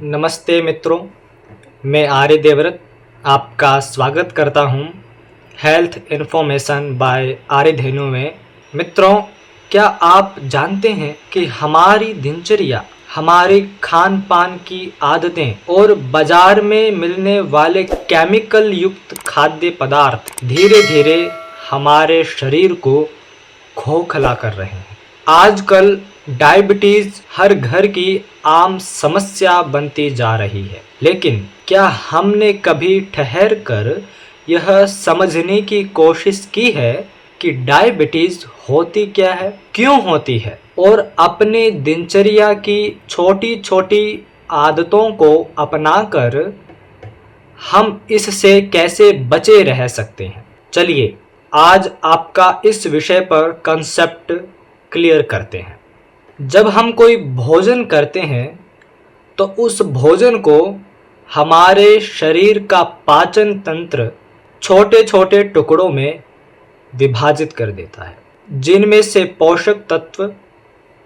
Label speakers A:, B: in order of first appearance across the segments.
A: नमस्ते मित्रों, मैं आर्य देवव्रत आपका स्वागत करता हूं हेल्थ इन्फॉर्मेशन बाय आर्य धेनु में। मित्रों, क्या आप जानते हैं कि हमारी दिनचर्या, हमारे खान पान की आदतें और बाजार में मिलने वाले केमिकल युक्त खाद्य पदार्थ धीरे धीरे हमारे शरीर को खोखला कर रहे हैं। आजकल डायबिटीज हर घर की आम समस्या बनती जा रही है, लेकिन क्या हमने कभी ठहर कर यह समझने की कोशिश की है कि डायबिटीज होती क्या है, क्यों होती है और अपने दिनचर्या की छोटी छोटी आदतों को अपनाकर हम इससे कैसे बचे रह सकते हैं। चलिए आज आपका इस विषय पर कंसेप्ट क्लियर करते हैं। जब हम कोई भोजन करते हैं तो उस भोजन को हमारे शरीर का पाचन तंत्र छोटे छोटे टुकड़ों में विभाजित कर देता है, जिनमें से पोषक तत्व,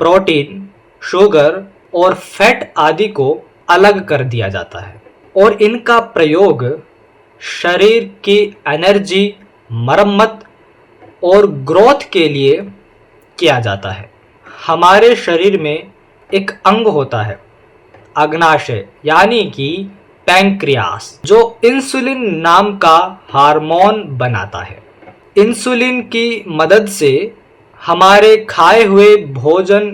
A: प्रोटीन, शुगर और फैट आदि को अलग कर दिया जाता है और इनका प्रयोग शरीर की एनर्जी, मरम्मत और ग्रोथ के लिए किया जाता है। हमारे शरीर में एक अंग होता है अग्नाशय यानी कि पैंक्रियास, जो इंसुलिन नाम का हार्मोन बनाता है। इंसुलिन की मदद से हमारे खाए हुए भोजन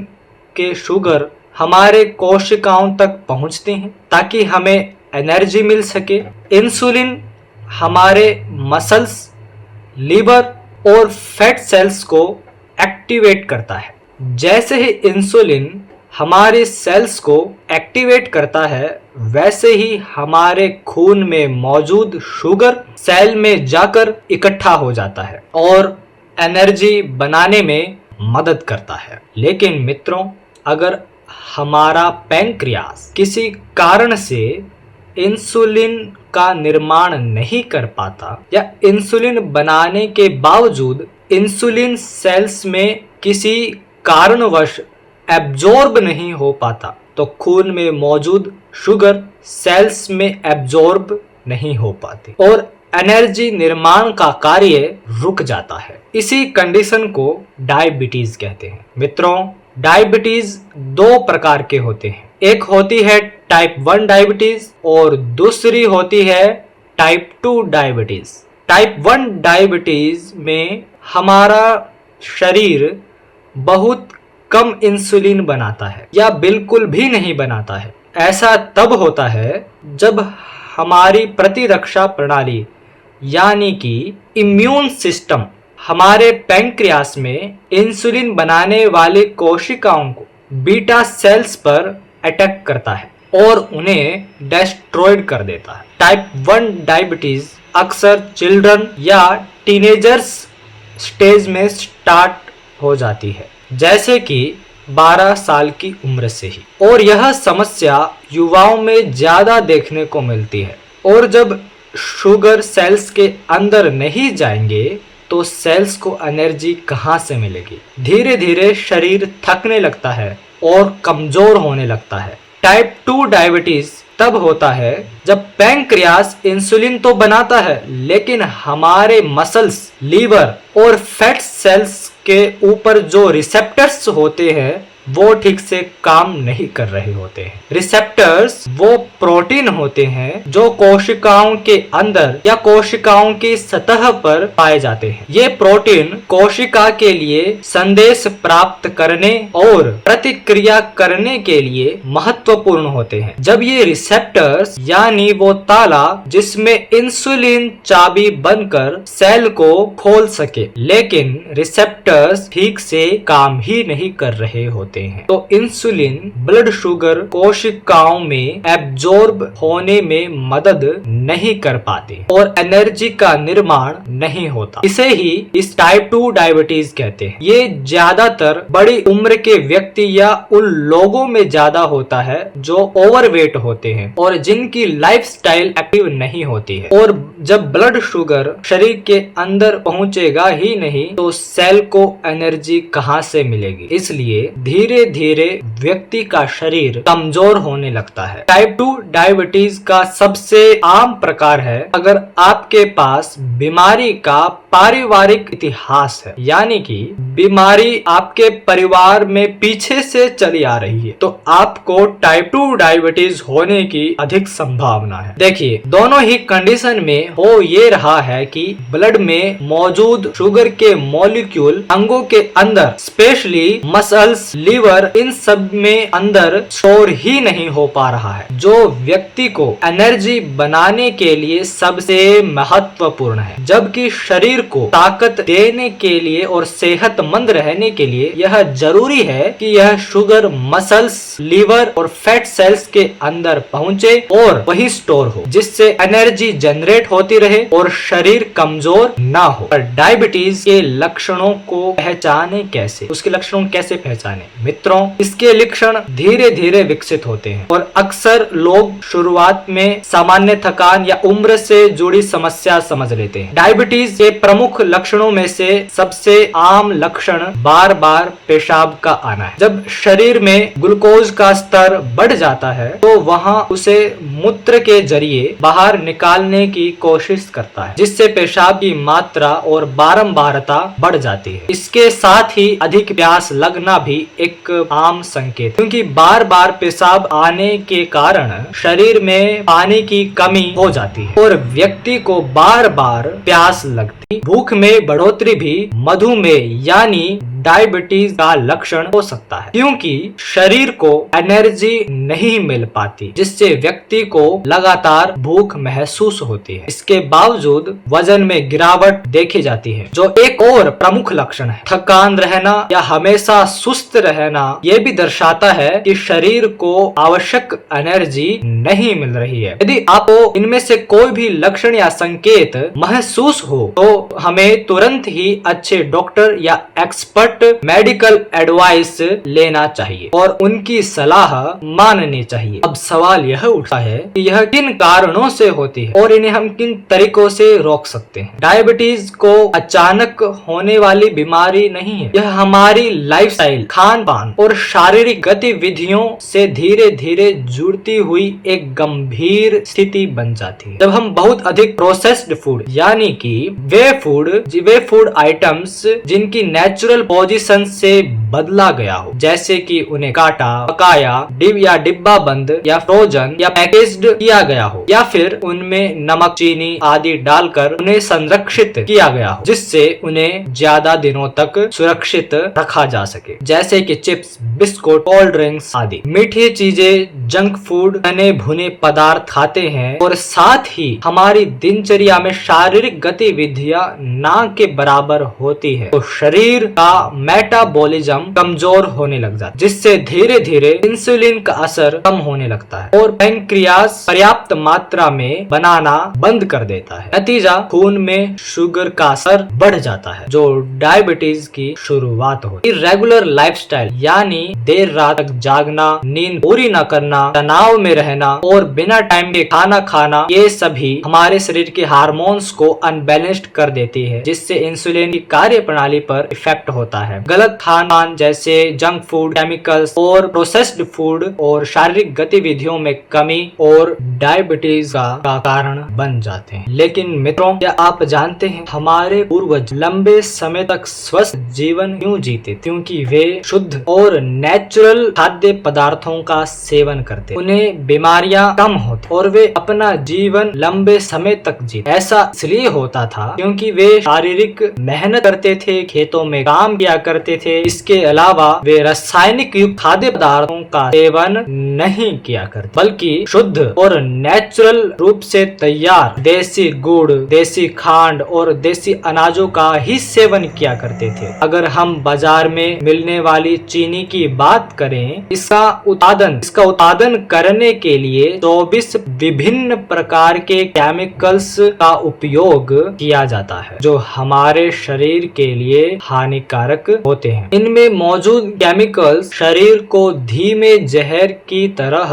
A: के शुगर हमारे कोशिकाओं तक पहुंचते हैं ताकि हमें एनर्जी मिल सके। इंसुलिन हमारे मसल्स, लीवर और फैट सेल्स को एक्टिवेट करता है। जैसे ही इंसुलिन हमारे सेल्स को एक्टिवेट करता है, वैसे ही हमारे खून में मौजूद शुगर सेल में जाकर इकट्ठा हो जाता है और एनर्जी बनाने में मदद करता है। लेकिन मित्रों, अगर हमारा पैंक्रियास किसी कारण से इंसुलिन का निर्माण नहीं कर पाता या इंसुलिन बनाने के बावजूद इंसुलिन सेल्स में किसी कारणवश एब्जॉर्ब नहीं हो पाता, तो खून में मौजूद शुगर सेल्स में एब्जॉर्ब नहीं हो पाती और एनर्जी निर्माण का कार्य रुक जाता है। इसी कंडीशन को डायबिटीज कहते हैं। मित्रों, डायबिटीज दो प्रकार के होते हैं। एक होती है टाइप 1 डायबिटीज और दूसरी होती है टाइप 2 डायबिटीज। टाइप 1 डायबिटीज में हमारा शरीर बहुत कम इंसुलिन बनाता है या बिल्कुल भी नहीं बनाता है। ऐसा तब होता है जब हमारी प्रतिरक्षा प्रणाली यानी कि इम्यून सिस्टम हमारे पैंक्रियास में इंसुलिन बनाने वाली कोशिकाओं को, बीटा सेल्स पर अटैक करता है और उन्हें डिस्ट्रॉयड कर देता है। टाइप 1 डायबिटीज अक्सर चिल्ड्रन या टीनेजर्स स्टेज में स्टार्ट हो जाती है, जैसे कि 12 साल की उम्र से ही, और यह समस्या युवाओं में ज्यादा देखने को मिलती है। और जब शुगर सेल्स के अंदर नहीं जाएंगे तो सेल्स को एनर्जी कहाँ से मिलेगी। धीरे धीरे शरीर थकने लगता है और कमजोर होने लगता है। टाइप 2 डायबिटीज तब होता है जब पैंक्रियास इंसुलिन तो बनाता है, लेकिन हमारे मसल्स, लीवर और फैट सेल्स के ऊपर जो रिसेप्टर्स होते हैं वो ठीक से काम नहीं कर रहे होते हैं। रिसेप्टर्स वो प्रोटीन होते हैं जो कोशिकाओं के अंदर या कोशिकाओं की सतह पर पाए जाते हैं। ये प्रोटीन कोशिका के लिए संदेश प्राप्त करने और प्रतिक्रिया करने के लिए महत्वपूर्ण होते हैं। जब ये रिसेप्टर्स यानी वो ताला जिसमें इंसुलिन चाबी बनकर सेल को खोल सके, लेकिन रिसेप्टर्स ठीक से काम ही नहीं कर रहे होते हैं, तो इंसुलिन ब्लड शुगर कोशिकाओं में एब्जॉर्ब होने में मदद नहीं कर पाते और एनर्जी का निर्माण नहीं होता। इसे ही इस टाइप 2 डायबिटीज कहते हैं। ये ज्यादातर बड़ी उम्र के व्यक्ति या उन लोगों में ज्यादा होता है जो ओवरवेट होते हैं और जिनकी लाइफस्टाइल एक्टिव नहीं होती है और जब ब्लड शुगर शरीर के अंदर पहुंचेगा ही नहीं तो सेल को एनर्जी कहां से मिलेगी। इसलिए धीरे धीरे व्यक्ति का शरीर कमजोर होने लगता है। टाइप 2 डायबिटीज का सबसे आम प्रकार है अगर आपके पास बीमारी का पारिवारिक इतिहास है, यानी कि बीमारी आपके परिवार में पीछे से चली आ रही है, तो आपको टाइप 2 डायबिटीज होने की अधिक संभावना है। देखिए, दोनों ही कंडीशन में हो ये रहा है कि ब्लड में मौजूद शुगर के मॉलिक्यूल अंगों के अंदर, स्पेशली मसल्स, लीवर, इन सब में अंदर स्टोर ही नहीं हो पा रहा है, जो व्यक्ति को एनर्जी बनाने के लिए सबसे महत्वपूर्ण है। जबकि शरीर को ताकत देने के लिए और सेहतमंद रहने के लिए यह जरूरी है कि यह शुगर मसल्स, लीवर और फैट सेल्स के अंदर पहुंचे और वही स्टोर हो, जिससे एनर्जी जनरेट होती रहे और शरीर कमजोर ना हो। पर डायबिटीज के लक्षणों को पहचाने कैसे, उसके लक्षणों कैसे पहचाने? मित्रों, इसके लक्षण धीरे धीरे विकसित होते हैं और अक्सर लोग शुरुआत में सामान्य थकान या उम्र से जुड़ी समस्या समझ लेते हैं। डायबिटीज के प्रमुख लक्षणों में से सबसे आम लक्षण बार बार पेशाब का आना है। जब शरीर में ग्लूकोज का स्तर बढ़ जाता है तो वहाँ उसे मूत्र के जरिए बाहर निकालने की कोशिश करता है, जिससे पेशाब की मात्रा और बारंबारता बढ़ जाती है। इसके साथ ही अधिक प्यास लगना भी एक आम संकेत, क्योंकि बार बार पेशाब आने के कारण शरीर में पानी की कमी हो जाती है और व्यक्ति को बार बार प्यास लगती। भूख में बढ़ोतरी भी मधुमेह यानी डायबिटीज का लक्षण हो सकता है, क्योंकि शरीर को एनर्जी नहीं मिल पाती, जिससे व्यक्ति को लगातार भूख महसूस होती है। इसके बावजूद वजन में गिरावट देखी जाती है, जो एक और प्रमुख लक्षण है। थकान रहना या हमेशा सुस्त रहना ये भी दर्शाता है कि शरीर को आवश्यक एनर्जी नहीं मिल रही है। यदि आपको इनमें से कोई भी लक्षण या संकेत महसूस हो तो हमें तुरंत ही अच्छे डॉक्टर या एक्सपर्ट मेडिकल एडवाइस लेना चाहिए और उनकी सलाह माननी चाहिए। अब सवाल यह उठता है कि यह किन कारणों से होती है और इन्हें हम किन तरीकों से रोक सकते हैं। डायबिटीज को अचानक होने वाली बीमारी नहीं है, यह हमारी लाइफस्टाइल, खान पान और शारीरिक गतिविधियों से धीरे धीरे जुड़ती हुई एक गंभीर स्थिति बन जाती है। जब हम बहुत अधिक प्रोसेस्ड फूड यानी कि वे फूड आइटम्स जिनकी नेचुरल पोजीशन से बदला गया हो, जैसे कि उन्हें काटा, पकाया, डिब्बा बंद या फ्रोजन या पैकेज्ड किया गया हो, या फिर उनमें नमक, चीनी आदि डालकर उन्हें संरक्षित किया गया हो, जिससे उन्हें ज्यादा दिनों तक सुरक्षित रखा जा सके, जैसे कि चिप्स, बिस्कुट, कोल्ड ड्रिंक्स आदि। मीठी चीजें, जंक फूड, बने भुने पदार्थ खाते हैं और साथ ही हमारी दिनचर्या में शारीरिक गतिविधियां ना के बराबर होती है, तो शरीर का मेटाबॉलिज्म कमजोर होने लग जाता है, जिससे धीरे धीरे इंसुलिन का असर कम होने लगता है और पैंक्रियास पर्याप्त मात्रा में बनाना बंद कर देता है। नतीजा, खून में शुगर का स्तर बढ़ जाता है, जो डायबिटीज की शुरुआत होती है। रेगुलर लाइफस्टाइल यानी देर रात तक जागना, नींद पूरी न करना, तनाव में रहना और बिना टाइम के खाना खाना, ये सभी हमारे शरीर के हार्मोन्स को अनबैलेंस्ड कर देती है, जिससे इंसुलिन की कार्य प्रणाली पर इफेक्ट होता है। गलत खान पान जैसे जंक फूड, केमिकल्स और प्रोसेस्ड फूड और शारीरिक गतिविधियों में कमी और डायबिटीज का कारण बन जाते हैं। लेकिन मित्रों, क्या आप जानते हैं हमारे पूर्वज लंबे समय तक स्वस्थ जीवन क्यों जीते? क्योंकि वे शुद्ध और नेचुरल खाद्य पदार्थों का सेवन करते, उन्हें बीमारियां कम होती और वे अपना जीवन लंबे समय तक जीते। ऐसा इसलिए होता था क्योंकि वे शारीरिक मेहनत करते थे, खेतों में काम किया करते थे। इसके अलावा वे रासायनिक युक्त खाद्य पदार्थों का सेवन नहीं किया करते, बल्कि शुद्ध और नेचुरल रूप से तैयार देसी गुड़, देसी खांड और देसी अनाजों का ही सेवन किया करते थे। अगर हम बाजार में मिलने वाली चीनी की बात करें, इसका उत्पादन करने के लिए 24 विभिन्न प्रकार के केमिकल्स का उपयोग किया जाता है, जो हमारे शरीर के लिए हानिकारक होते हैं। इनमें मौजूद केमिकल्स शरीर को धीमे जहर की तरह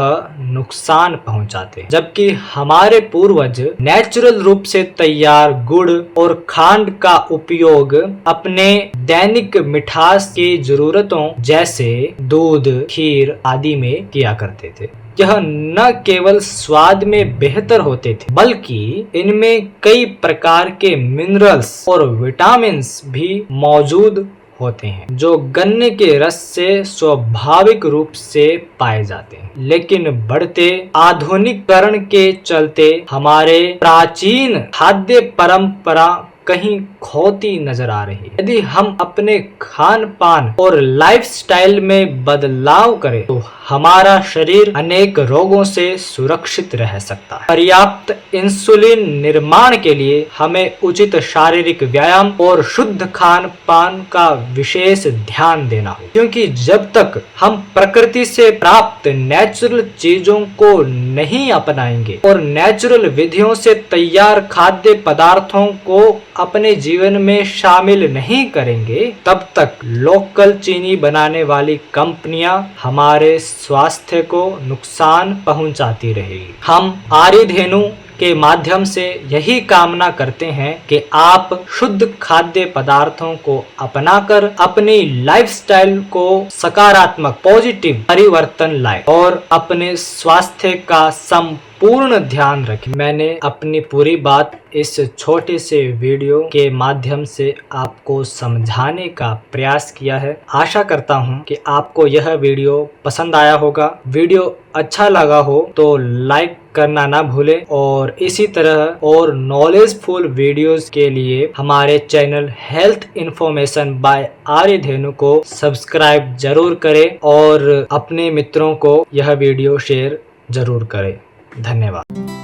A: नुकसान पहुंचाते हैं, जबकि हमारे पूर्वज नेचुरल रूप से तैयार गुड़ और खांड का उपयोग अपने दैनिक मिठास की जरूरतों जैसे दूध, खीर आदि में किया करते थे। यह न केवल स्वाद में बेहतर होते थे, बल्कि इनमें कई प्रकार के मिनरल्स और विटामिन्स भी मौजूद होते हैं जो गन्ने के रस से स्वाभाविक रूप से पाए जाते हैं। लेकिन बढ़ते आधुनिकीकरण के चलते हमारे प्राचीन खाद्य परंपरा कहीं खोती नजर आ रही है। यदि हम अपने खान पान और लाइफस्टाइल में बदलाव करें तो हमारा शरीर अनेक रोगों से सुरक्षित रह सकता है। पर्याप्त इंसुलिन निर्माण के लिए हमें उचित शारीरिक व्यायाम और शुद्ध खान पान का विशेष ध्यान देना होगा, क्योंकि जब तक हम प्रकृति से प्राप्त नेचुरल चीजों को नहीं अपनाएंगे और नेचुरल विधियों से तैयार खाद्य पदार्थों को अपने जीवन में शामिल नहीं करेंगे, तब तक लोकल चीनी बनाने वाली कंपनियां हमारे स्वास्थ्य को नुकसान पहुंचाती रहेगी। हम आर्यधेनु के माध्यम से यही कामना करते हैं कि आप शुद्ध खाद्य पदार्थों को अपनाकर अपनी लाइफस्टाइल को सकारात्मक पॉजिटिव परिवर्तन लाएं और अपने स्वास्थ्य का पूर्ण ध्यान रखें। मैंने अपनी पूरी बात इस छोटे से वीडियो के माध्यम से आपको समझाने का प्रयास किया है। आशा करता हूं कि आपको यह वीडियो पसंद आया होगा। वीडियो अच्छा लगा हो तो लाइक करना ना भूलें और इसी तरह और नॉलेजफुल वीडियोस के लिए हमारे चैनल हेल्थ इन्फॉर्मेशन बाय आर्यधेनु को सब्सक्राइब जरूर करें और अपने मित्रों को यह वीडियो शेयर जरूर करें। धन्यवाद।